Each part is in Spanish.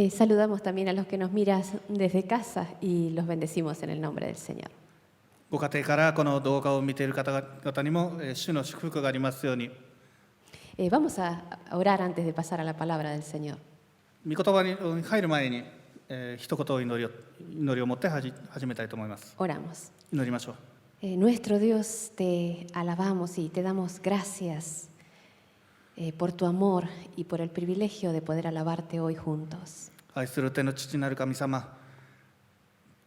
Saludamos también a los que nos miran desde casa y los bendecimos en el nombre del Señor. ご家庭からこの動画を見ている方々にも主の祝福がありますように。 Vamos a orar antes de pasar a la palabra del Señor. 御言葉に入る前に、一言祈りを持って始めたいと思います。 Oramos. 祈りましょう。 Nuestro Dios, te alabamos y te damos gracias por tu amor y por el privilegio de poder alabarte hoy juntos. 愛する天の父なる神様、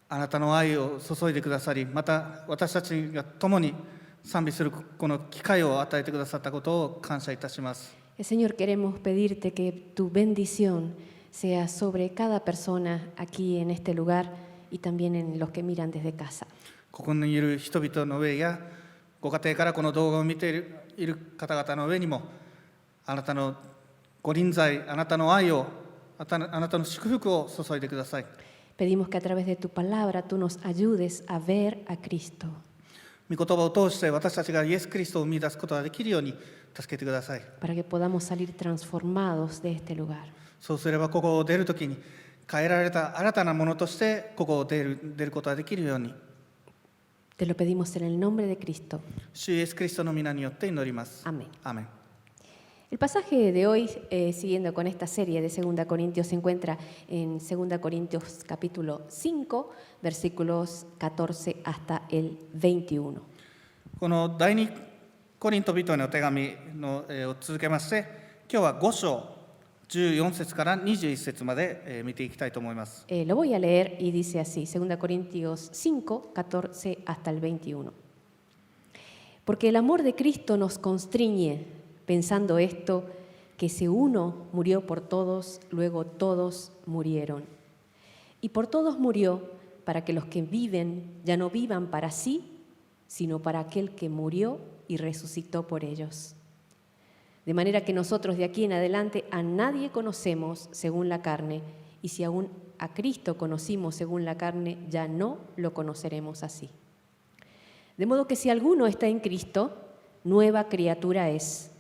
あなたの愛を注いでくださり、また私たちが共に賛美するこの機会を与えてくださったことを感謝いたします。 Señor, queremos pedirte que tu bendición sea sobre cada persona aquí en este lugar y también en los que miran desde casa. ここにいる人々の上や、ご家庭からこの動画を見ている方々の上にも、あなたのご臨在、あなたの愛を、あなたの祝福を注いでください。 Pedimos que a través de tu palabra tú nos ayudes a ver a Cristo. 御言葉を通して私たちがイエス・キリストを生み出すことができるように助けてください。 Para que podamos salir transformados de este lugar. そうすればここを出るときに変えられた新たなものとしてここを出ることができるように。 Te lo pedimos en el nombre de Cristo. 主イエス・キリストの皆によって祈ります。 Amén. アーメン。 El pasaje de hoy, siguiendo con esta serie de 2 Corintios, se encuentra en 2 Corintios capítulo 5, versículos 14 hasta el 21. この第二コリント人への手紙の、を続けまして、今日は5章14節から21節まで、見ていきたいと思います。 Lo voy a leer y dice así, 2 Corintios 5, 14 hasta el 21. Porque el amor de Cristo nos constriñe, pensando esto, que si uno murió por todos, luego todos murieron. Y por todos murió, para que los que viven ya no vivan para sí, sino para aquel que murió y resucitó por ellos. De manera que nosotros de aquí en adelante a nadie conocemos según la carne, y si aún a Cristo conocimos según la carne, ya no lo conoceremos así. De modo que si alguno está en Cristo, nueva criatura es.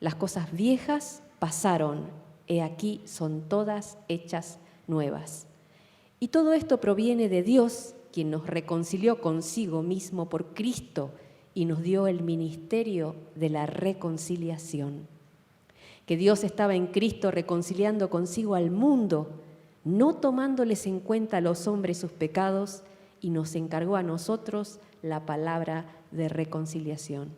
Las cosas viejas pasaron, he aquí son todas hechas nuevas. Y todo esto proviene de Dios, quien nos reconcilió consigo mismo por Cristo y nos dio el ministerio de la reconciliación. Que Dios estaba en Cristo reconciliando consigo al mundo, no tomándoles en cuenta a los hombres sus pecados, y nos encargó a nosotros la palabra de reconciliación.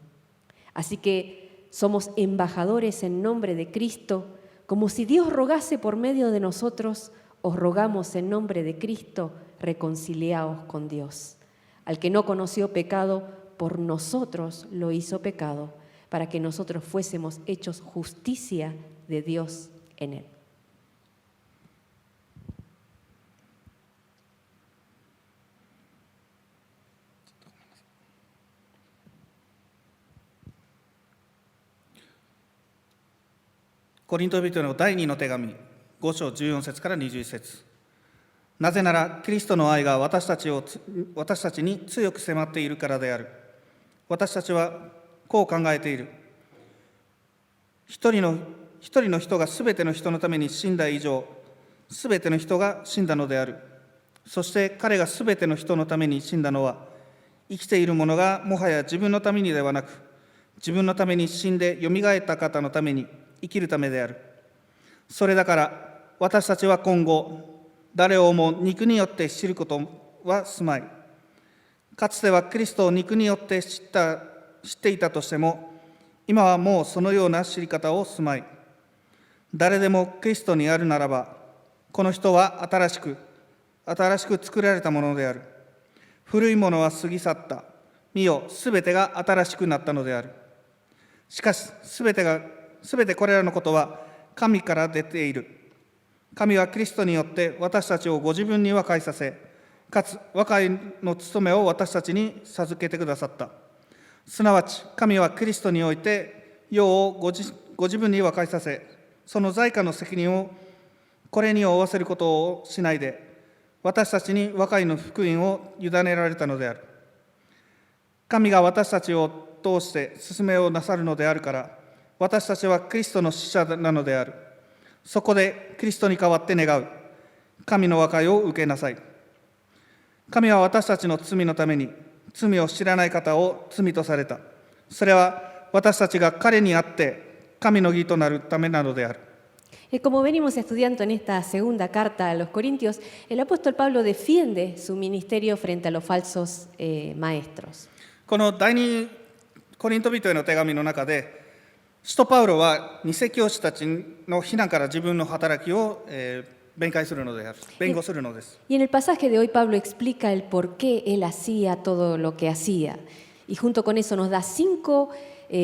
Así que somos embajadores en nombre de Cristo, como si Dios rogase por medio de nosotros, os rogamos en nombre de Cristo, reconciliaos con Dios. Al que no conoció pecado, por nosotros lo hizo pecado, para que nosotros fuésemos hechos justicia de Dios en él. コリント人への第2の手紙、5章14節から21節。なぜなら、キリストの愛が私たちに強く迫っているからである。私たちはこう考えている。一人の人がすべての人のために死んだ以上、すべての人が死んだのである。そして彼がすべての人のために死んだのは、生きている者がもはや自分のためにではなく、自分のために死んでよみがえった方のために生きるためである。それだから私たちは今後、誰をも肉によって知ることはすまい。かつてはキリストを肉によって知っていたとしても、今はもうそのような知り方をすまい。誰でもキリストにあるならば、この人は新しく作られたものである。古いものは過ぎ去った。見よ、すべてが新しくなったのである。しかし、すべてこれらのことは神から出ている。神はキリストによって私たちをご自分に和解させ、かつ和解の務めを私たちに授けてくださった。すなわち、神はキリストにおいて世をご自分に和解させ、その罪過の責任をこれに負わせることをしないで、私たちに和解の福音を委ねられたのである。神が私たちを通して勧めをなさるのであるから、私たちはキリストの使者なのである。そこでキリストに代わって願う。神の和解を受けなさい。神は私たちの罪のために罪を知らない方を罪とされた。それは私たちが彼にあって神の義となるためなのである。Como venimos estudiando en esta segunda carta a los Corintios, el apóstol Pablo defiende su ministerio frente a los falsos maestros. この第二コリント人への手紙の中で、使徒パウロは偽教師たちの非難から自分の働きを弁護するのです。 Y en el pasaje de hoy Pablo explica el por qué él hacía todo lo que hacía. Y junto con eso nos da 5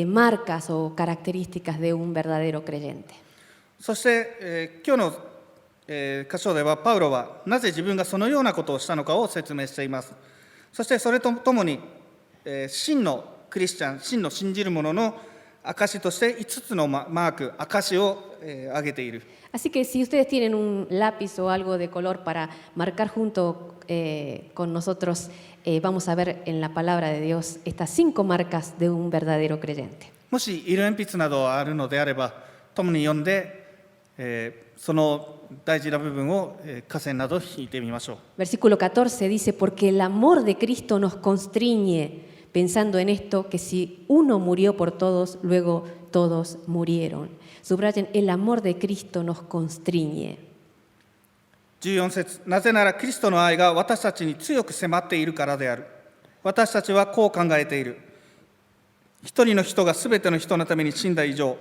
marcas o características de un verdadero creyente. そして、今日の、箇所ではパウロはなぜ自分がそのようなことをしたのかを説明しています。そしてそれとともに、真のクリスチャン、真の信じる者の証として5つのマーク、証を、挙げている。 Así que si ustedes tienen un lápiz o algo de color para marcar junto con nosotros, vamos a ver en la palabra de Dios estas 5 marcas de un verdadero creyente. もし色鉛筆などあるのであれば、共に読んで、その大事な部分を下線など引いてみましょう。 Versículo 14 dice, porque el amor de Cristo nos constriñe, pensando en esto, que si uno murió por todos, luego todos murieron. Subrayen, el amor de Cristo nos constriñe. 14節、なぜならキリストの愛が私たちに強く迫っているからである。私たちはこう考えている。一人の人がすべての人のために死んだ以上、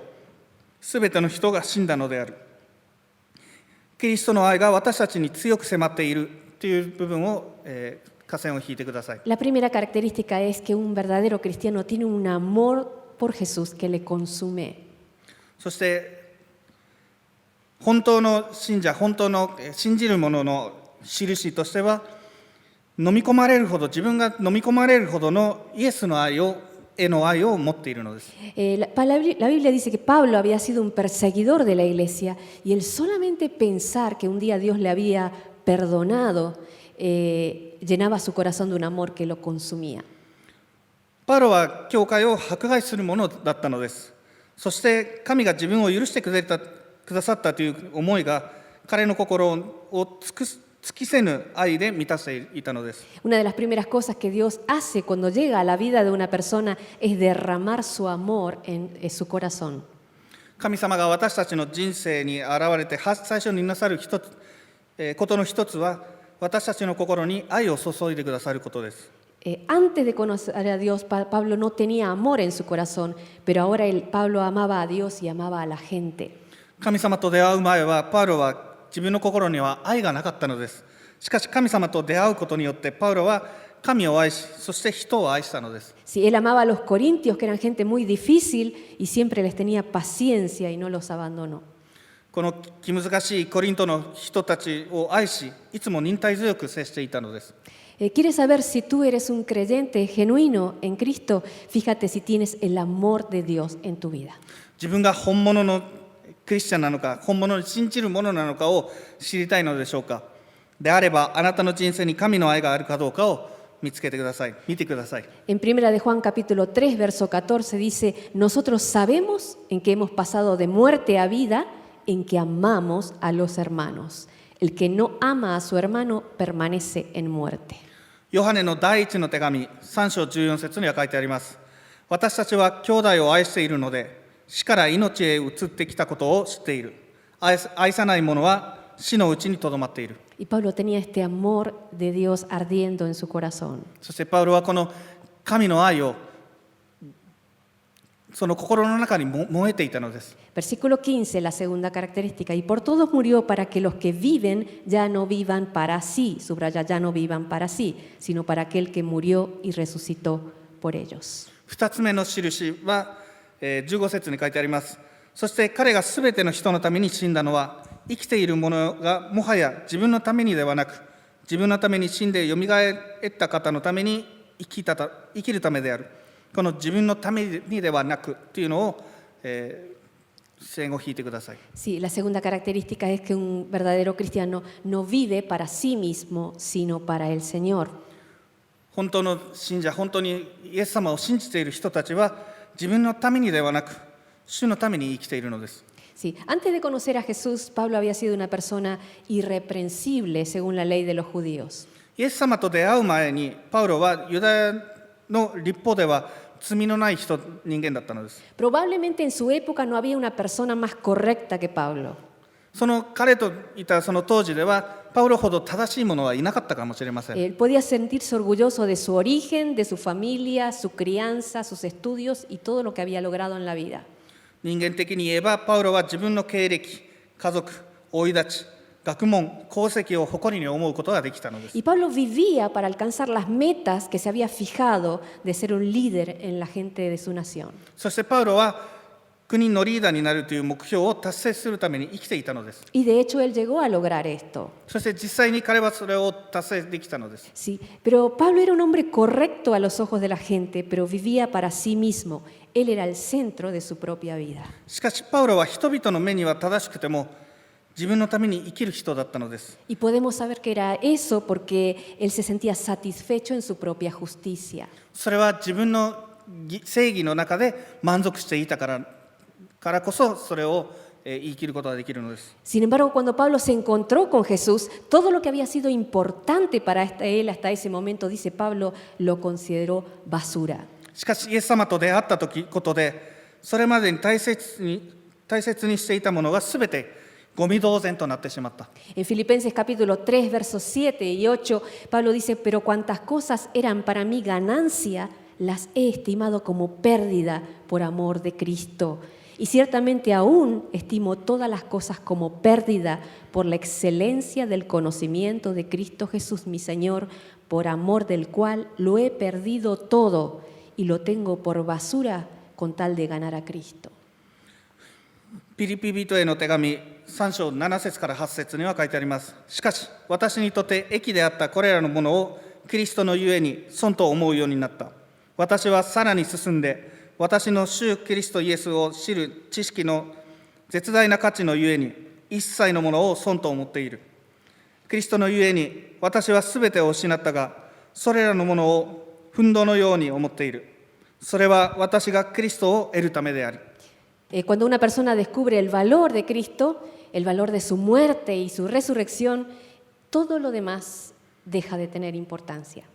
すべての人が死んだのである。キリストの愛が私たちに強く迫っているという部分を、下線を引いてください。 La primera característica es que un verdadero cristiano tiene un amor por Jesús que le consume. そして本当の信者、本当の信じる者の印としては、自分が飲み込まれるほどのイエスの愛への愛を持っているのです。La Biblia dice que Pablo había sido un perseguidor de la iglesia y él solamente pensar que un día Dios le había perdonado llenaba su corazón de un amor que lo consumía. パウロは教会を迫害するものだったのです。そして神が自分を許してくださったという思いが彼の心を尽きせぬ愛で満たしていたのです。 Una de las primeras cosas que Dios hace cuando llega a la vida de una persona es derramar su amor en su corazón. 神様が私たちの人生に現れて最初になさることの一つは、私たちの心に愛を注いでくださることです。 Antes de conocer a Dios, Pablo no tenía amor en su corazón, pero ahora Pablo amaba a Dios y amaba a la gente. 神様と出会う前はパウロは自分の心には愛がなかったのです。しかし神様と出会うことによってパウロは神を愛し、そして人を愛したのです。 Sí, él amaba a los corintios, que eran gente muy difícil, y siempre les tenía paciencia y no los abandonó. この気難しいコリントの人たちを愛し、いつも忍耐強く接していたのです。 ¿Quieres saber si tú eres un creyente genuino en Cristo? Fíjate si tienes el amor de Dios en tu vida. 自分が本物のクリスチャンなのか、本物に信じるものなのかを知りたいのでしょうか。であれば、あなたの人生に神の愛があるかどうかを見てください。En 1 de Juan capítulo 3, verso 14 dice, nosotros sabemos en que hemos pasado de muerte a vida, en que amamos a los hermanos. El que no ama a su hermano permanece en muerte. ヨハネの第一の手紙3章14節には書いてあります。私たちは兄弟を愛しているので、死から命へ移ってきたことを知っている。愛さない者は死のうちにとどまっている。 Y Pablo tenía este amor de Dios ardiendo en su corazón. そしてパウロはこの神の愛をその心の中に燃えていたのです。 Versículo 15, la segunda característica. Y por todos murió para que los que viven ya no vivan para sí, subraya, ya no vivan para sí, sino para aquel que murió y resucitó por ellos. 2つ目の印は15節に書いてあります。そして彼がすべての人のために死んだのは、生きている者がもはや自分のためにではなく、自分のために死んでよみがえった方のために生きるためである。この自分のためにではなくというのを、線を引いてください。 Sí, la segunda característica es que un verdadero cristiano no vive para sí mismo, sino para el Señor. 本当の信者、本当にイエス様を信じている人たちは、自分のためにではなく、主のために生きているのです。Sí, antes de conocer a Jesús, Pablo había sido una persona irreprensible según la ley de los judíos. イエス様と出会う前にパウロはユダヤの律法では罪のない人間だったのです。 Probablemente en su época no había una persona más correcta que Pablo. その彼といたその当時ではパウロほど正しい者はいなかったかもしれません。 Él podía sentirse orgulloso de su origen, de su familia, su crianza, sus estudios y todo lo que había logrado en la vida. 人間的に言えばパウロは自分の経歴、家族、生い立ち、学問、功績を誇りに思うことができたのです。 Y Pablo vivía para alcanzar las metas que se había fijado de ser un líder en la gente de su nación. そしてパウロは国のリーダーになるという目標を達成するために生きていたのです。 Y de hecho él llegó a lograr esto. そして実際に彼はそれを達成できたのです。 Sí, pero Pablo era un hombre correcto a los ojos de la gente, pero vivía para sí mismo. Él era el centro de su propia vida. しかしパウロは人々の目には正しくても自分のために生きる人だったのです。 Y podemos saber que era eso porque él se sentía satisfecho en su propia justicia. それは自分の正義の中で満足していたからこそそれを言い切ることができるのです。 Sin embargo, cuando Pablo se encontró con Jesús, todo lo que había sido importante para él hasta ese momento, dice Pablo, lo consideró basura. しかしイエス様と出会ったことでそれまでに大切にしていたものがすべてゴミ同然となってしまった。 En Filipenses capítulo 3, versos 7 y 8, Pablo dice, pero cuantas cosas eran para mí ganancia, las he estimado como pérdida por amor de Cristo. Y ciertamente aún estimo todas las cosas como pérdida por la excelencia del conocimiento de Cristo Jesús mi Señor, por amor del cual lo he perdido todo y lo tengo por basura con tal de ganar a Cristo. ピリピ人への手紙3章7節から8節には書いてあります。しかし私にとって益であったこれらのものをキリストのゆえに損と思うようになった。私はさらに進んで私の主キリストイエスを知る知識の絶大な価値のゆえに一切のものを損と思っている。キリストのゆえに私はすべてを失ったがそれらのものをふんどのように思っている。それは私がキリストを得るためであり。 Cuando una persona descubre el valor de Cristo, el valor de su muerte y su resurrección, todo lo demás deja de tener importancia.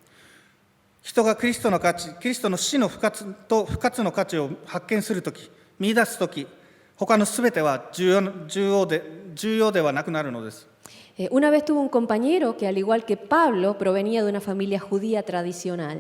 人がキリストの価値、キリストの死の復活の価値を発見するとき、見出すとき、他のすべては重要ではなくなるのです。 Una vez tuvo un compañero que, al igual que Pablo, provenía de una familia judía tradicional.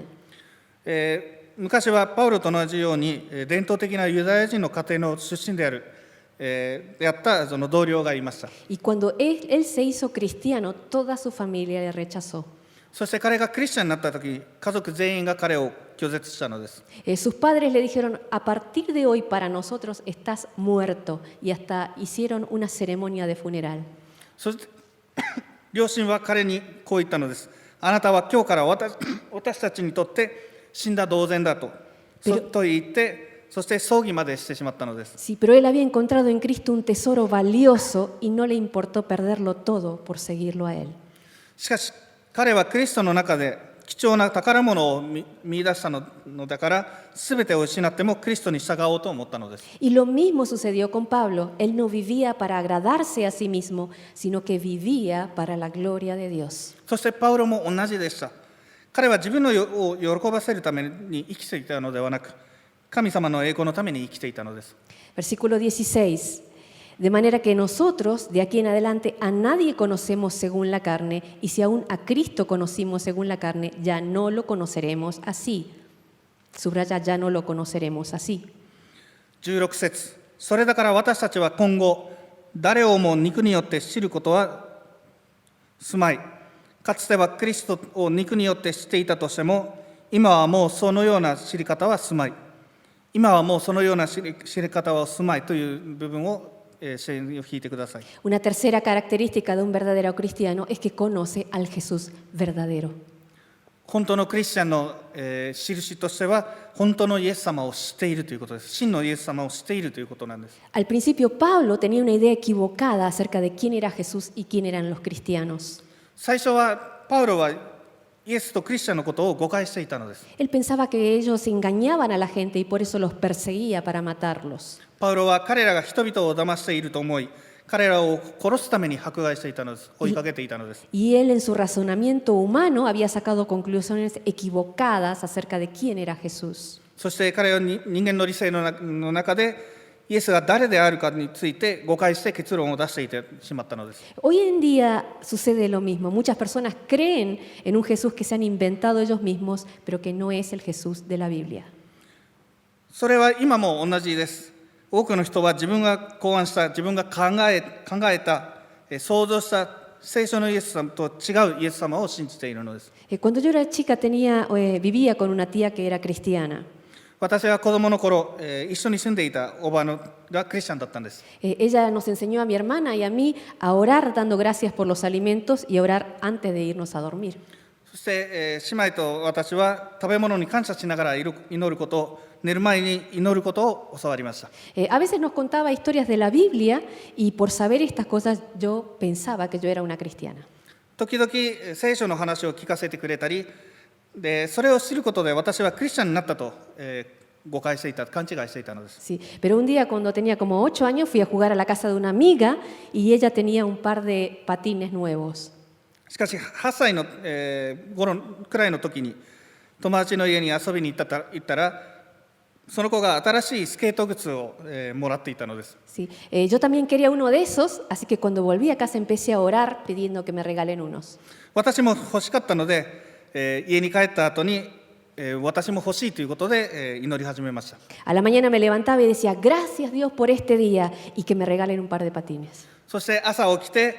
昔はパウロと同じように伝統的なユダヤ人の家庭の出身であったその同僚がいました。 Y cuando él se hizo cristiano, toda su familia le rechazó. そして彼がクリスチャンになったとき、家族全員が彼を拒絶したのです。 Sus padres le dijeron, a partir de hoy para nosotros estás muerto, y hasta hicieron una ceremonia de funeral. そして両親は彼にこう言ったのです。あなたは今日から私たちにとって死んだ同然だと言って、そして葬儀までしてしまったのです。 Sí, pero él había encontrado en Cristo un tesoro valioso y no le importó perderlo todo por seguirlo a él. しかし彼はクリストの中で貴重な宝物を見出したのだから、すべてを失ってもクリストに従おうと思ったのです。 Y lo mismo sucedió con Pablo. Él no vivía para agradarse a sí mismo, sino que vivía para la gloria de Dios. そしてパウロも同じでした。彼は自分を喜ばせるために生きていたのではなく、神様の栄光のために生きていたのです。 Versículo 16. De manera que nosotros, de aquí en adelante, a nadie conocemos según la carne, y si aún a Cristo conocimos según la carne, ya no lo conoceremos así. Subraya, ya no lo conoceremos así. 16節。それだから私たちは今後、誰をも肉によって知ることはすまい。かつてはクリストを肉によって知っていたとしても、今はもうそのような知り方はすまい。今はもうそのような知り方はすまいという部分を支援を引いてください。 Una tercera característica de un verdadero cristiano es que conoce al Jesús verdadero. 本当のクリスチャンの印としては、本当のイエス様を知っているということです。真のイエス様を知っているということなんです。 Al principio, Pablo tenía una idea equivocada acerca de quién era Jesús y quién eran los cristianos. 最初はパウロはイエスとクリスチャンのことを誤解していたのです。 Él pensaba que ellos engañaban a la gente y por eso los perseguía para matarlos. パウロは彼らが人々を騙していると思い、彼らを殺すために迫害していたのです。追いかけていたのです。Y él en su razonamiento humano había sacado conclusiones equivocadas acerca de quién era Jesús. そして彼は人間の理性の中でイエスが誰であるかについて誤解して結論を出していてしまったのです。 Hoy en día sucede lo mismo. Muchas personas creen en un Jesús que se han inventado ellos mismos, pero que no es el Jesús de la Biblia. それは今も同じです。多くの人は自分が考案した、自分が考えた、想像した聖書のイエス様と違うイエス様を信じているのです。 Cuando yo era chica vivía con una tía que era cristiana. 私は子供の頃、一緒に住んでいたおばがクリスチャンだったんです。 Ella nos enseñó a mi hermana y a mí a orar dando gracias por los alimentos y a orar antes de irnos a dormir. そして、姉妹と私は食べ物に感謝しながら祈ることを、寝る前に祈ることを教わりました。 A veces nos contaba historias de la Biblia y por saber estas cosas yo pensaba que yo era una cristiana. 時々聖書の話を聞かせてくれたり、でそれを知ることで私はクリスチャンになったと、誤解していた、勘違いしていたのです。 Sí, pero un día cuando tenía como 8 años fui a jugar a la casa de una amiga y ella tenía un par de patines nuevos. しかし8歳の、頃くらいの時に友達の家に遊びに行ったらその子が新しいスケート靴を、もらっていたのです。 Sí, yo también quería uno de esos, así que cuando volví a casa empecé a orar pidiendo que me regalen unos. 私も欲しかったので、家に帰った後に、私も欲しいということで、祈り始めました。 A la mañana me levantaba y decía, gracias Dios por este día y que me regalen un par de patines. そして朝起きて、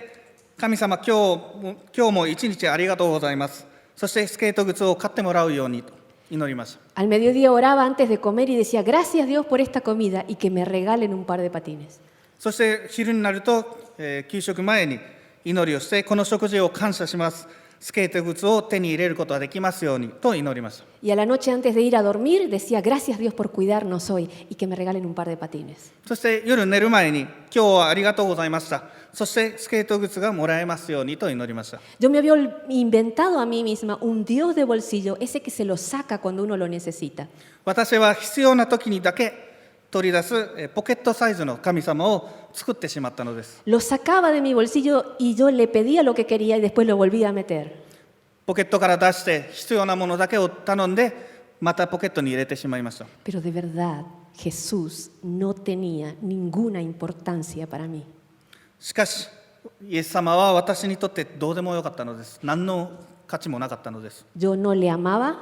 神様今日も一日ありがとうございます。そしてスケート靴を買ってもらうようにと祈りました。 Al mediodía oraba antes de comer y decía, gracias Dios por esta comida y que me regalen un par de patines. そして昼になると、給食前に祈りをして、この食事を感謝します。スケート靴を手に入れることができますようにと祈りました。 Y a la noche antes de ir a dormir decía, gracias Dios por cuidarnos hoy y que me regalen un par de patines. そして夜寝る前に今日はありがとうございました。そしてスケート靴がもらえますようにと祈りました。 Yo me había inventado a mí misma un Dios de bolsillo, ese que se lo saca cuando uno lo necesita. 私は必要な時にだけ取り出すポケットサイズの神様を作ってしまったのです。 Lo sacaba de mi bolsillo y yo le pedía lo que quería y después lo volvía a meter. ポケットから出して必要なものだけを頼んでまたポケットに入れてしまいました。 Pero de verdad, Jesús no tenía ninguna importancia para mí. しかしイエス様は私にとってどうでもよかったのです。何の価値もなかったのです。 Yo no le amaba,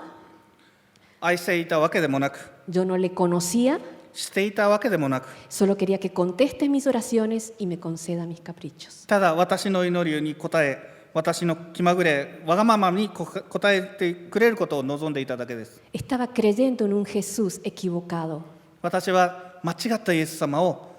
愛していたわけでもなく、 yo no le conocía, していたわけでもなく、 solo quería que conteste mis oraciones y me conceda mis caprichos. ただ私の祈りに応え、私の気まぐれわがままに応えてくれることを望んでいただけです。 Estaba creyendo en un Jesús equivocado, 私は間違ったイエス様を、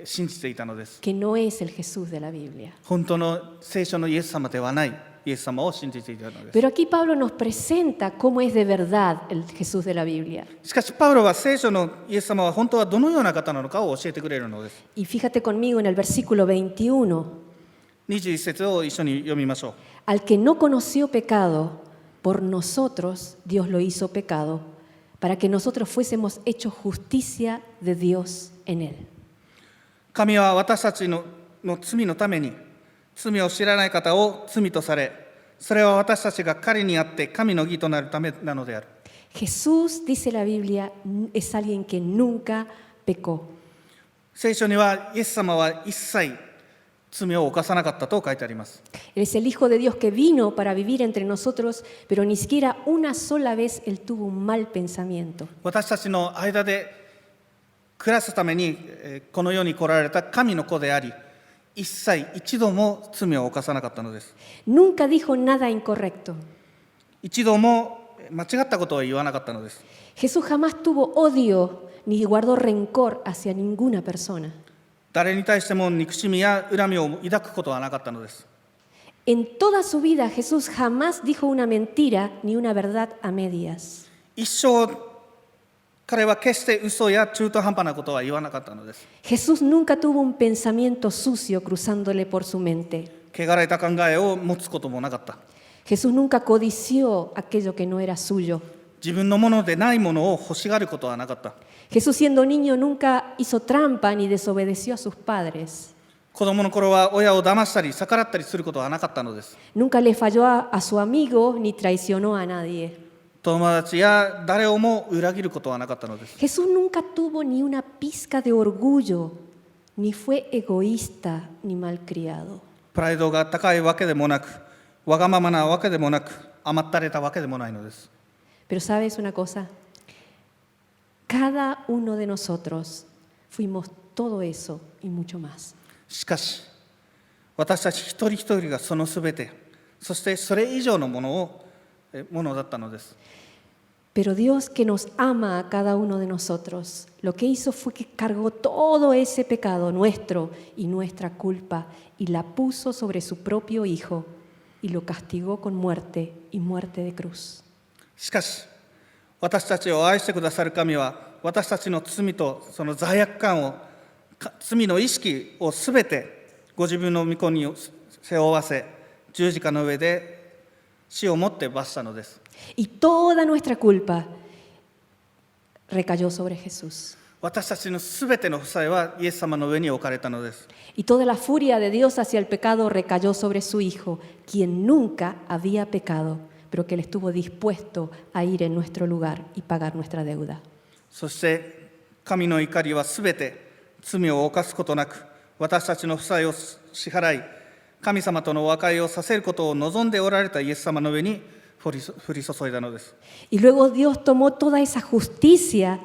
信じていたのです。 que no es el Jesús de la Biblia. 本当の聖書のイエス様ではないイエス様を信じていたのです。 Pero aquí Pablo nos presenta cómo es de verdad el Jesús de la Biblia. しかしパウロは聖書のイエス様は本当はどのような方なのかを教えてくれるのです。 Y fíjate conmigo en el versículo 21. 21節を一緒に読みましょう。 Al que no conoció pecado, por nosotros Dios lo hizo pecado, para que nosotros fuésemos hechos justicia de Dios en él. 神は私たちの罪のために罪を知らない方を罪とされ、それは私たちが彼にあって神の義となるためなのである。 Jesús, dice la Biblia, es alguien que nunca pecó. 聖書にはイエス様は一切罪を犯さなかったと書いてあります。 Él es el Hijo de Dios que vino para vivir entre nosotros, pero ni siquiera una sola vez él tuvo un mal pensamiento. 私たちの間で暮らすためにこの世に来られた神の子であり、一度も罪を犯さなかったのです。 Nunca dijo nada incorrecto. 一度も間違ったことを言わなかったのです。 Jesús jamás tuvo odio ni guardó rencor hacia ninguna persona. 誰に対しても憎しみや恨みを抱くことはなかったのです。 En toda su vida Jesús jamás dijo una mentira ni una verdad a medias. 一生彼は決して嘘や中途半端なことは言わなかったのです。 Jesús nunca tuvo un pensamiento sucio cruzándole por su mente. 汚れた考えを持つこともなかった。 Jesús nunca codició aquello que no era suyo. 自分のものでないものを欲しがることはなかった。 Jesús siendo niño nunca hizo trampa ni desobedeció a sus padres. 子供の頃は親を騙したり逆らったりすることはなかったのです。 Nunca le falló a su amigo ni traicionó a nadie. 友達や誰をも裏切ることはなかったのです。 Jesús nunca tuvo ni una pizca de orgullo, ni fue egoísta ni malcriado. プライドが高いわけでもなく、わがままなわけでもなく、甘ったれたわけでもないのです。 Pero ¿sabes una cosa? Cada uno de nosotros fuimos todo eso y mucho más. しかし、私たち一人一人がそのすべて、そしてそれ以上のものだったのです。 Pero Dios que nos ama a cada uno de nosotros, lo que hizo fue que cargó todo ese pecado nuestro y nuestra culpa y la puso sobre su propio Hijo y lo castigó con muerte y muerte de cruz. しかし、私たちを愛してくださる神は、私たちの罪とその罪悪感を、罪の意識をすべてご自分の御子に背負わせ、十字架の上で死をもって罰したのです。 Y toda nuestra culpa recayó sobre Jesús. 私たちのすべての負債はイエス様の上に置かれたのです。 Y toda la furia de Dios hacia el pecado recayó sobre su Hijo, quien nunca había pecado, pero que él estuvo dispuesto a ir en nuestro lugar y pagar nuestra deuda. そして神の怒りはすべて罪を犯すことなく、私たちの負債を支払い、神様との和解をさせることを望んでおられたイエス様の上に降り注いだのです。 Y luego Dios tomó toda esa justicia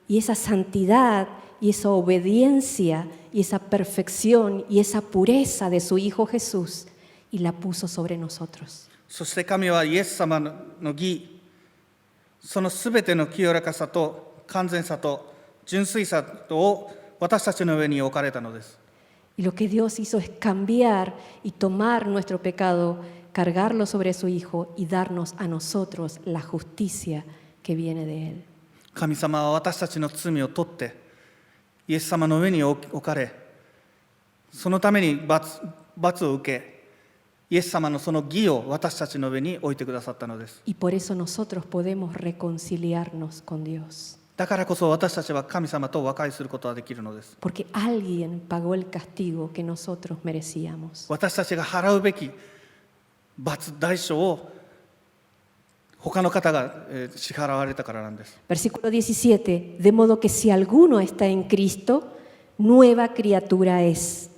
y esa santidad y esa obediencia y esa perfección y esa pureza de su Hijo Jesús y la puso sobre nosotros. そして神はイエス様の義、そのすべての清らかさと完全さと純粋さを私たちの上に置かれたのです。 Y lo que Dios hizo es cambiar y tomar nuestro pecado, cargarlo sobre su Hijo y darnos a nosotros la justicia que viene de Él. 神様は私たちの罪を取ってイエス様の上に置かれ、そのために罰を受け、イエス様のその義を私たちの上に置いてくださったのです。 Y por eso nosotros podemos reconciliarnos con Dios. だからこそ私たちは神様と和解することができるのです。 Porque alguien pagó el castigo que nosotros merecíamos. 私たちが払うべき代償を他の方が支払われたからなんです。 Versículo 17. De modo que si alguno está en Cristo, nueva criatura es.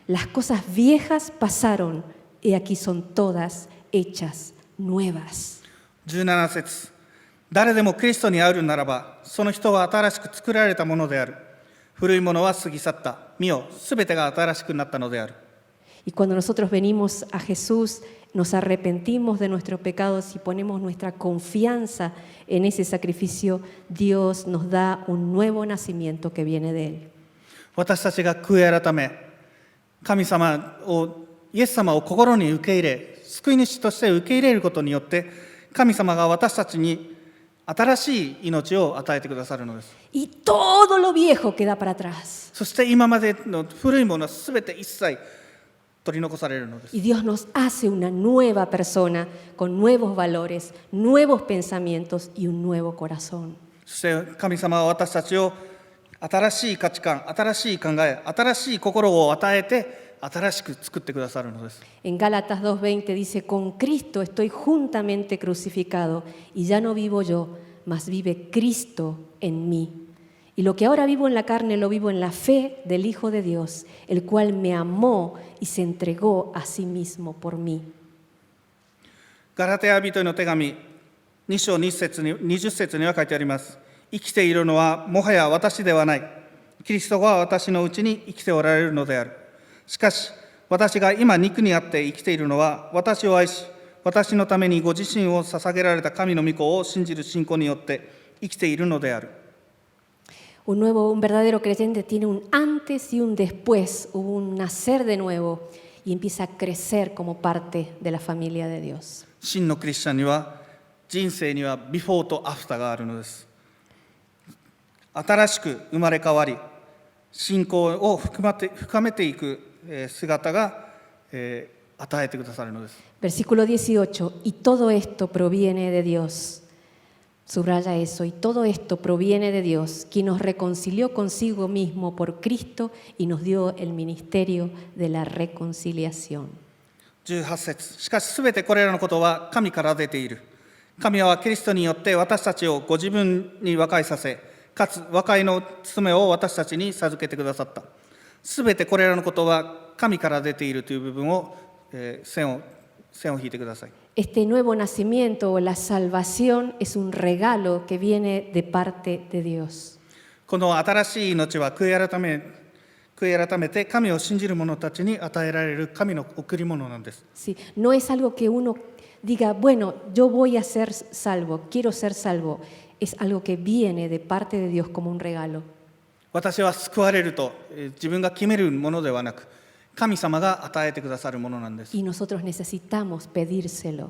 Las cosas viejas pasaron, y aquí son todas hechas nuevas. 17節、誰でもキリストにあるならば、その人は新しく作られたものである。古いものは過ぎ去った。見よ、すべてが新しくなったのである。 Y cuando nosotros venimos a Jesús, nos arrepentimos de nuestros pecados y ponemos nuestra confianza en ese sacrificio, Dios nos da un nuevo nacimiento que viene de Él. 私たちが悔い改め、神様を、イエス様を心に受け入れ、救い主として受け入れることによって、神様が私たちに新しい命を与えてくださるのです。 Y todo lo viejo queda para atrás. そして今までの古いものはすべて一切取り残されるのです。 Y Dios nos hace una nueva persona con nuevos valores, nuevos pensamientos y un nuevo corazón. そして神様は私たちを新しい価値観、新しい考え、新しい心を与えて、新しく作ってくださるのです。 En Gálatas 2:20 dice, con Cristo estoy juntamente crucificado y ya no vivo yo, mas vive Cristo en mí. Y lo que ahora vivo en la carne lo vivo en la fe del Hijo de Dios, el cual me amó y se entregó a sí mismo por mí. ガラテヤ人への手紙2章20節には書いてあります。生きているのはもはや私ではない。キリストが私のうちに生きておられるのである。しかし、私が今肉にあって生きているのは、私を愛し、私のためにご自身を捧げられた神の御子を信じる信仰によって生きているのである。Un verdadero creyente tiene un antes y un después, hubo un nacer de nuevo y empieza a crecer como parte de la familia de Dios. 真のクリスチャンには、人生にはビフォーとアフターがあるのです。新しく生まれ変わり、信仰を深めていく姿が与えてくださるのです。 Versículo 18. Y todo esto proviene de Dios, Subraya eso, y todo esto proviene de Dios, quien nos reconcilió consigo mismo por Cristo y nos dio el ministerio de la reconciliación. 18節、しかしすべてこれらのことは神から出ている。神はキリストによって私たちをご自分に和解させ、かつ和解の務めを私たちに授けてくださった。すべてこれらのことは神から出ているという部分を、線を引いてください。Este nuevo nacimiento o la salvación es un regalo que viene de parte de Dios. この新しい命は悔い改めて神を信じる者たちに与えられる神の贈り物なんです。Sí, no es algo que uno diga, bueno, yo voy a ser salvo, quiero ser salvo. Es algo que viene de parte de Dios como un regalo. 私は救われると自分が決めるものではなく、神様が与えてくださるものなんです。 Y nosotros necesitamos pedírselo.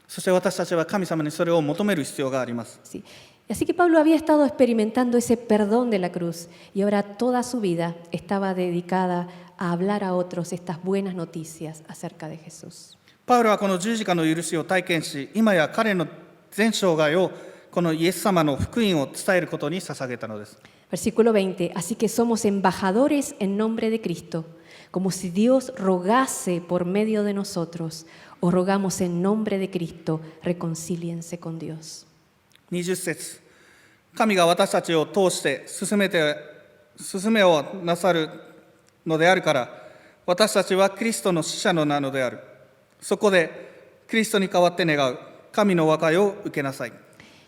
そして私たちは神様にそれを求める必要があります。 Sí. Así que Pablo había estado experimentando ese perdón de la cruz y ahora toda su vida estaba dedicada a hablar a otros estas buenas noticias acerca de Jesús. パウロはこの十字架の許しを体験し、今や彼の全生涯をこのイエス様の福音を伝えることに捧げたのです。 Versículo 20. Así que somos embajadores en nombre de Cristo, como si Dios rogase por medio de nosotros. Os rogamos en nombre de Cristo, reconcíliense con Dios. 20節、神が私たちを通して進めをなさるのであるから、私たちはキリストの使者のなのである。そこでキリストに代わって願う神の和解を受けなさい。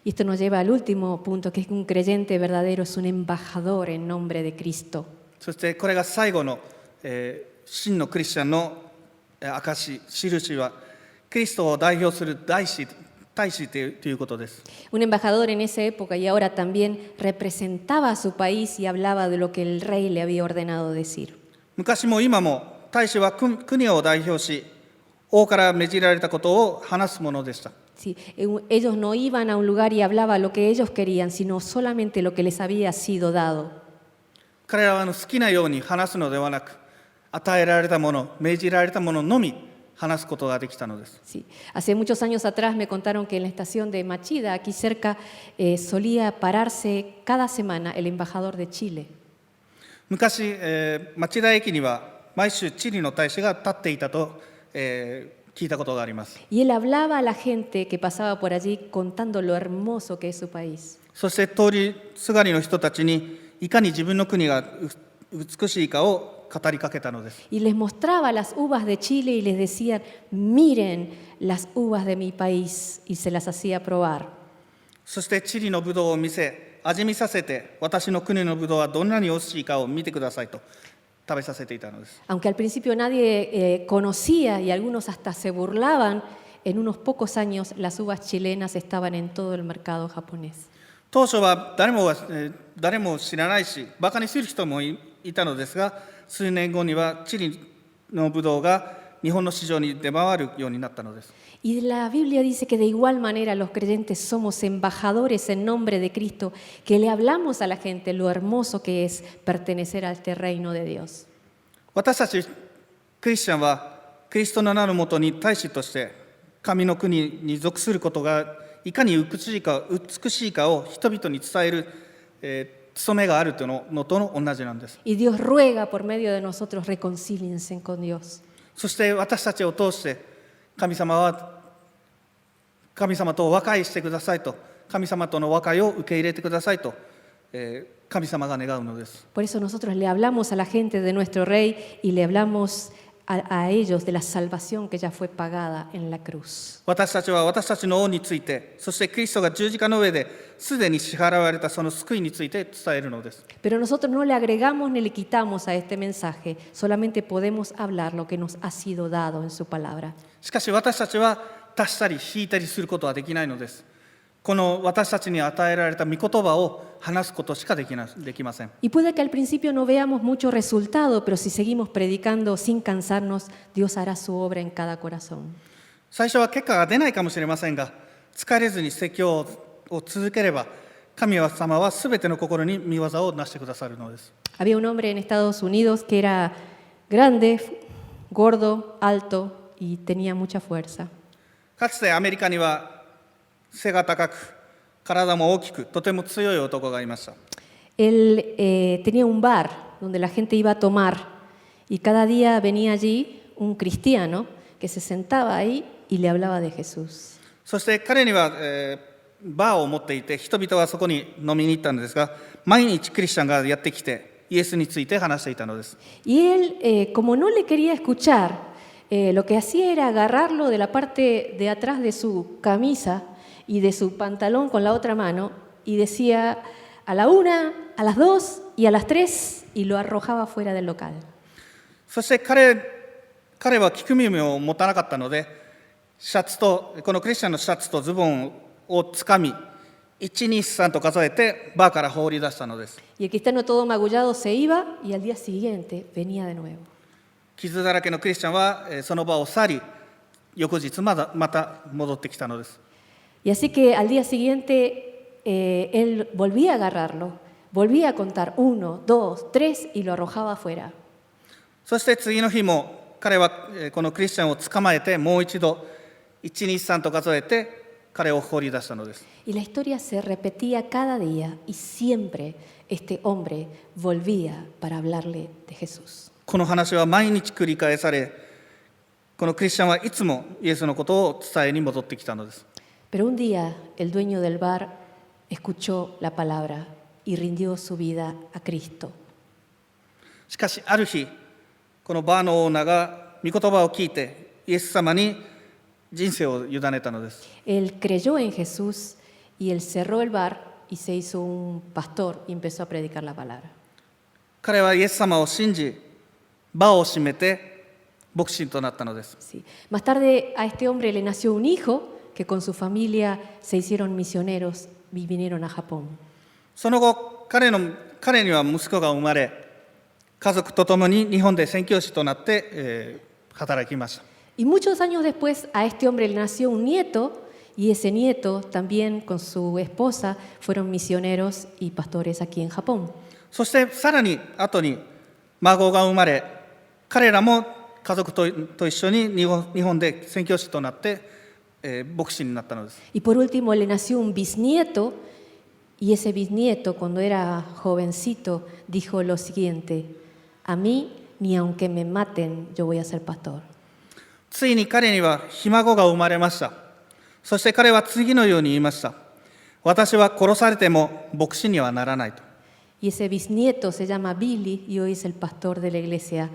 Y esto nos lleva al último punto, que es que un creyente verdadero es un embajador en nombre de Cristo. そしてこれが最後の、真のクリスチャンの証、印はキリストを代表する大使ということです。 Un embajador en esa época y ahora también representaba a su país y hablaba de lo que el rey le había ordenado decir. 昔も今も大使は国を代表し、王から命じられたことを話すものでした。 Sí, ellos no iban a un lugar y hablaban lo que ellos querían, sino solamente lo que les había sido dado. 彼らは好きなように話すのではなく、与えられたもの、命じられたもののみ話すことができたのです。 Sí. Hace muchos años atrás me contaron que en la estación de Machida, aquí cerca, solía pararse cada semana el embajador de Chile. 昔、町田駅には毎週チリの大使が立っていたと、聞いたことがあります。 Y él hablaba a la gente que pasaba por allí contando lo hermoso que es su país. そして通りすがりの人たちにいかに自分の国が美しいかを語りかけたのです。 Y les mostraba las uvas de Chile y les decía, miren las uvas de mi país, y se las hacía probar. そしてチリのブドウを見せ、味見させて、私の国のブドウはどんなに美味しいかを見てくださいと食べさせていたのです。 Aunque al principio nadie conocía y algunos hasta se burlaban, en unos pocos años las uvas chilenas estaban en todo el mercado japonés. 当初は誰も知らないし、バカにする人もいたのですが、数年後にはチリのブドウが日本の市場に出回るようになったのです。 Y la Biblia dice que de igual manera los creyentes somos embajadores en nombre de Cristo, que le hablamos a la gente lo hermoso que es pertenecer a este reino de Dios. 私たちクリスチャンはキリストの名のもとに大使として神の国に属することがいかに美しいかを人々に伝える、務めがあるとのと同じなんです。 Y Dios ruega por medio de nosotros, reconcíliense con Dios. そして私たちを通して神様と和解してくださいと、神様との和解を受け入れてくださいと、神様が願うのです。 Por eso nosotros le hablamos a la gente de nuestro Rey y le hablamos a ellos de la salvación que ya fue pagada en la cruz. 私たちは私たちの王について、そしてキリストが十字架の上ですでに支払われたその救いについて伝えるのです。 Pero nosotros no le agregamos ni le quitamos a este mensaje, solamente podemos hablar lo que nos ha sido dado en su palabra. しかし私たちは足したり引いたりすることはできないのです。この私たちに与えられた御言葉を話すことしかできません。 Y puede que al principio no veamos mucho resultado, pero si seguimos predicando sin cansarnos, Dios hará su obra en cada corazón. 最初は結果が出ないかもしれませんが、疲れずに説教を続ければ、神様はすべての心に御業をなしてくださるのです。 Había un hombre en Estados Unidos que era grande, gordo, alto y tenía mucha fuerza. かつてアメリカには背が高く体も大きく、とても強い男がいました。Él tenía un bar donde la gente iba a tomar y cada día venía allí un cristiano que se sentaba ahí y le hablaba de Jesús. そして彼には、バーを持っていて、人々はそこに飲みに行ったのですが、毎日クリスチャンがやってきて、イエスについて話していたのです。Y él, como no le quería escuchar, lo que hacía era agarrarlo de la parte de atrás de su camisa y de su pantalón con la otra mano y decía a la 1, a las 2 y a las 3 y lo arrojaba fuera del local. そして彼は聞く耳を持たなかったので、このクリスチャンのシャツとズボンをつかみ、1、2、3と数えてバーから放り出したのです。Y el cristiano todo magullado se iba y al día siguiente venía de nuevo. 傷だらけのクリスチャンはその場を去り、翌日また戻ってきたのです。Y así que al día siguiente él volvía a agarrarlo, volvía a contar 1, 2, 3 y lo arrojaba afuera. そして次の日も彼はこのクリスチャンを捕まえてもう一度1、2、3と数えて彼を放り出したのです。Y la historia se repetía cada día y siempre este hombre volvía para hablarle de Jesús. この話は毎日繰り返され、このクリスチャンはいつもイエスのことを伝えに戻ってきたのです。Pero un día el dueño del bar escuchó la palabra y rindió su vida a Cristo. しかしある日、このバーのオーナーが御言葉を聞いてイエス様に人生を委ねたのです。Él creyó en Jesús y él cerró el bar y se hizo un pastor y empezó a predicar la palabra. 彼はイエス様を信じ、バーを閉めて牧師となったのです。Sí. Más tarde a este hombre le nació un hijo que con su familia se hicieron misioneros y vinieron a Japón. その後、彼には息子が生まれ、家族と共に日本で宣教師となって、働きました。Y muchos años después a este hombre le nació un nieto y ese nieto también con su esposa fueron misioneros y pastores aquí en Japón. そしてさらに後に孫が生まれ、彼らも家族と一緒に日本で宣教師となって、牧師になったのです。Y por último le nació un bisnieto y ese bisnieto cuando era jovencito dijo lo siguiente: a mí ni aunque me maten yo voy a ser pastor. ついに彼にはひ孫が生まれました。そして彼は次のように言いました。私は殺されても牧師にはならないと。Y ese bisnieto se llama Billy y hoy es el pastor de la iglesia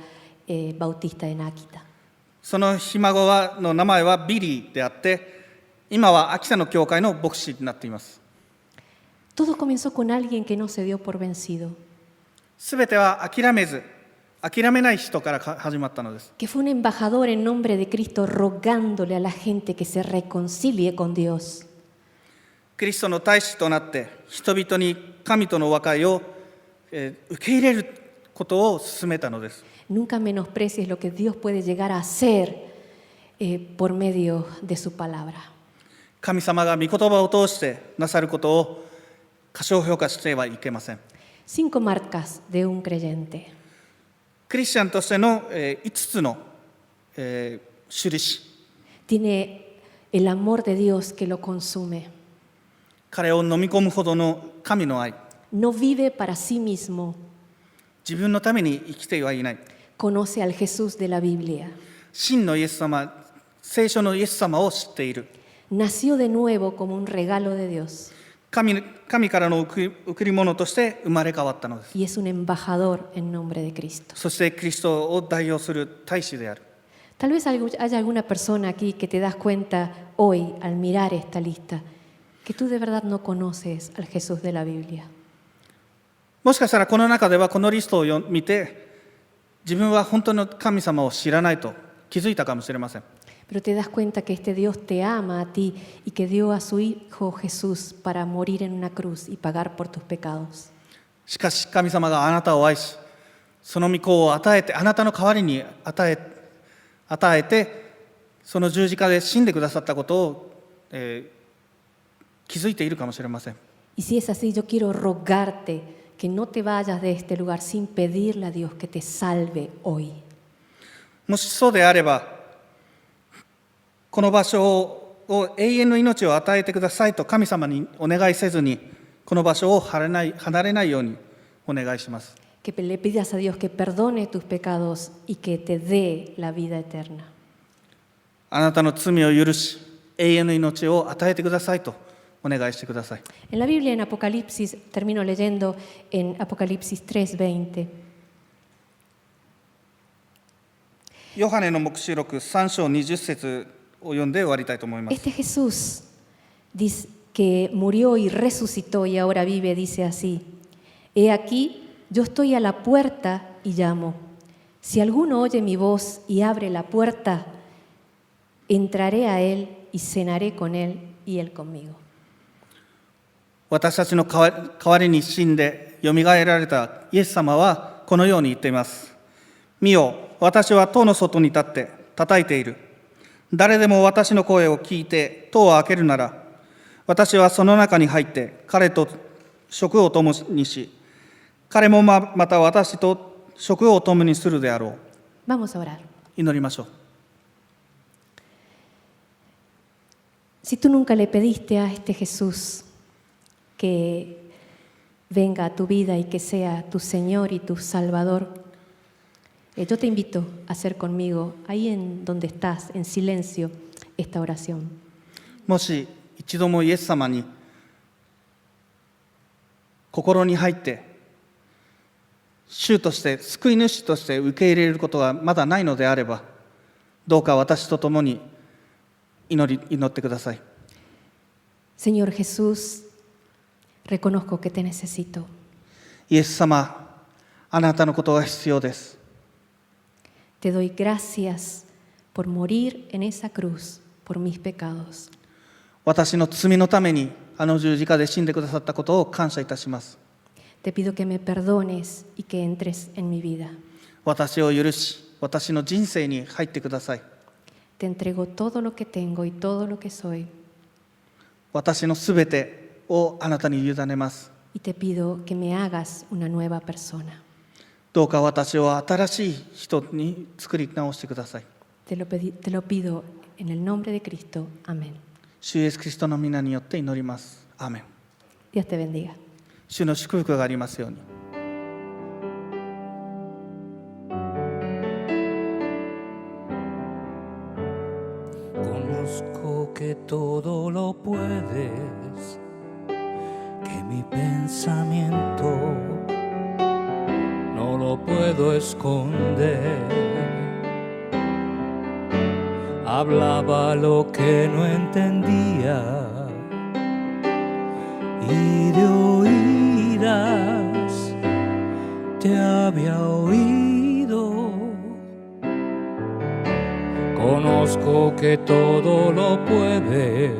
bautista en Akita. そのひ孫の名前はビリーであって、今は秋田の教会の牧師になっています。Todo comenzó con alguien que no se dio por vencido, すべては諦めない人から始まったのです。 que fue un embajador en nombre de Cristo rogándole a la gente que se reconcilie con Dios. キリストの大使となって人々に神との和解を、受け入れることを進めたのです。 Nunca menosprecies lo que Dios puede llegar a hacer por medio de su palabra. 神様が御言葉を通してなさることを過小評価してはいけません。 5 marcas de un creyente. クリスチャンとしての、5つの、印。 Tiene el amor de Dios que lo consume. 彼を飲み込むほどの神の愛。 No vive para sí mismo. 自分のために生きてはいない。 Conoce al Jesús de la Biblia. 真のイエス様、聖書のイエス様を知っている。 Nació de nuevo como un regalo de Dios. 神からの贈り物として生まれ変わったのです。 Y es un embajador en nombre de Cristo. そしてキリストを代表する大使である。 Tal vez haya alguna persona aquí que te das cuenta hoy al mirar esta lista que tú de verdad no conoces al Jesús de la Biblia. もしかしたらこの中ではこのリストを見て、自分は本当の神様を知らないと気づいたかもしれません。 Pero te das cuenta que este Dios te ama a ti y que dio a su Hijo Jesús para morir en una cruz y pagar por tus pecados. しかし神様があなたを愛し、その御子を与えて、あなたの代わりに与えて、その十字架で死んでくださったことを、気づいているかもしれません。 Y si es así, yo quiero rogarte que no te vayas de este lugar sin pedirle a Dios que te salve hoy. もしそうであれば、この場所をを永遠の命を与えてくださいと神様にお願いせずに、この場所を離れないようにお願いします。Que le pidas a Dios que perdone tus pecados y que te dé la vida eterna. あなたの罪を許し、永遠の命を与えてくださいとお願いしてください。En la Biblia, en Apocalipsis, termino leyendo en Apocalipsis 3:20. ヨハネの黙示録3章20節を読んで終わりたいと思います。 Este Jesús dice que murió y resucitó y ahora vive, dice así: He aquí, yo estoy a la puerta y llamo. Si alguno oye mi voz y abre la puerta, entraré a él y cenaré con él y él conmigo. 私たちの代わりに死んでよみがえられたイエス様はこのように言っています。見よ、私は戸の外に立って叩いている。誰でも私の声を聞いて戸を開けるなら、私はその中に入って彼と食を共にし、彼もまた私と食を共にするであろう。 Vamos a orar. 祈りましょう。 Si tú nunca le pediste a este Jesús que venga a tu vida y que sea tu Señor y tu Salvador, yo te invito a hacer conmigo, ahí en donde estás, en silencio, esta oración. もし一度もイエス様に心に入って主として救い主として受け入れることがまだないのであれば、どうか私と共に祈ってください。 Señor Jesús, reconozco que te necesito. イエス様、あなたのことが必要です。 Te doy gracias por morir en esa cruz por mis pecados. 私の罪のためにあの十字架で死んでくださったことを感謝いたします。 Te pido que me perdones y que entres en mi vida. 私を許し、私の人生に入ってください。 Te entrego todo lo que tengo y todo lo que soy. 私のすべてをあなたに委ねます。 Y te pido que me hagas una nueva persona. どうか私を新しい人に作り直してください。 Te lo pido en el nombre de Cristo. Amén. 主イエスキリストの皆によって祈ります。アーメン。 Dios te bendiga. 主の祝福がありますように。 Conozco que todo lo puedes, que mi pensamiento no lo puedo esconder. Hablaba lo que no entendía y de oídas te había oído. Conozco que todo lo puedes,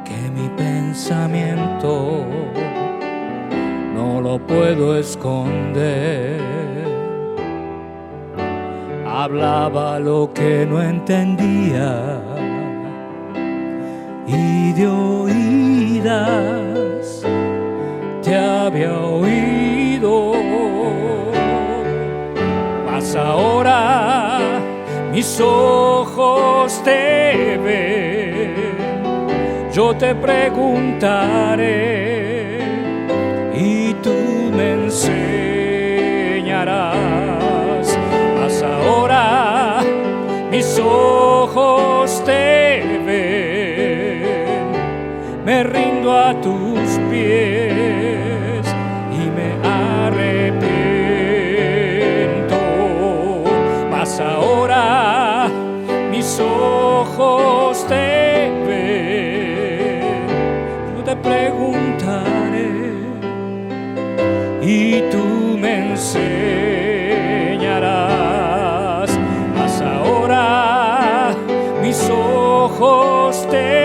que mi pensamiento no lo puedo esconder. Hablaba lo que no entendía y de oídas te había oído. Mas ahora mis ojos te ven, yo te preguntaré y tú me enseñarás. Mas ahora mis ojos te ven, me rindo a tus pies y me arrepiento. Mas ahora mis ojos te ven, yo te preguntaré y tú me enseñarás. Mas ahora mis ojos te